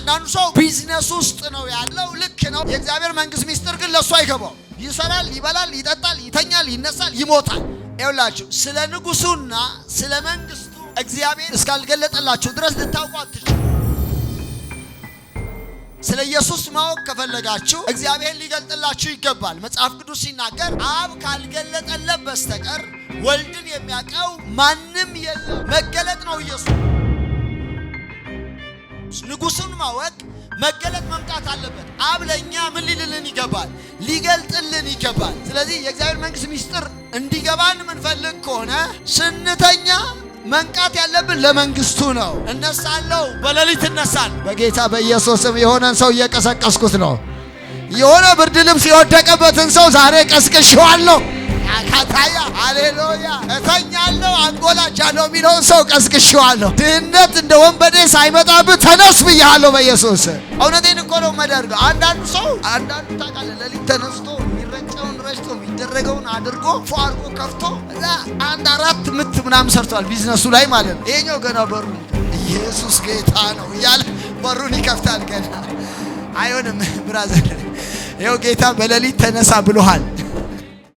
አንዳንዱ ሰው ቢዝነስ ውስጥ ነው ያለው። ልክ ነው። የእግዚአብሔር መንግስት ሚስጥር ግን ለሱ አይገባው። ይሰራል፣ ይበላል፣ ይጠጣል፣ ይተኛል፣ ይነሳል፣ ይሞታል። ይኸውላችሁ ስለ ንጉሱና ስለ መንግስቱ እግዚአብሔር እስካልገለጠላችሁ ድረስ ልታውቁ አትችሉ። ስለ ኢየሱስ ማወቅ ከፈለጋችሁ እግዚአብሔር ሊገልጥላችሁ ይገባል። መጽሐፍ ቅዱስ ሲናገር አብ ካልገለጠለት በስተቀር ወልድን የሚያውቀው ማንም የለም። መገለጥ ነው ኢየሱስ። ንጉሱን ማወቅ መገለጥ መምጣት አለበት። አብ ለኛ ምን ሊልልን ይገባል? ሊገልጥልን ይገባል። ስለዚህ የእግዚአብሔር መንግስት ሚስጥር እንዲገባን ምንፈልግ ከሆነ ስንተኛ መንቃት ያለብን ለመንግስቱ ነው። እነሳለሁ፣ በሌሊት እነሳል። በጌታ በኢየሱስም የሆነን ሰው እየቀሰቀስኩት ነው። የሆነ ብርድ ልብስ የወደቀበትን ሰው ዛሬ ቀስቅሼዋለሁ። አካታያ ሃሌሉያ። እተኛለሁ አንጎላጃለሁ የሚለውን ሰው ቀስቅሼዋለሁ። ድህነት እንደ ወንበዴ ሳይመጣብህ ተነስ ብያለሁ በኢየሱስ። እውነቴን እኮ ነው የማደርገው። አንዳንዱ ሰው ታውቃለህ፣ ሌሊት ተነስቶ የሚረጨውን ረጭቶ የሚደረገውን አድርጎ ፏርቆ ከፍቶ እዛ አንድ አራት ምት ምናምን ሰርቷል ቢዝነሱ ላይ ማለት ነው። ይሄኛው ገና በሩን ኢየሱስ ጌታ ነው እያለ በሩን ይከፍታል። ገና አይሆንም ብራዘር፣ ይኸው ጌታ በሌሊት ተነሳ ብሎሃል።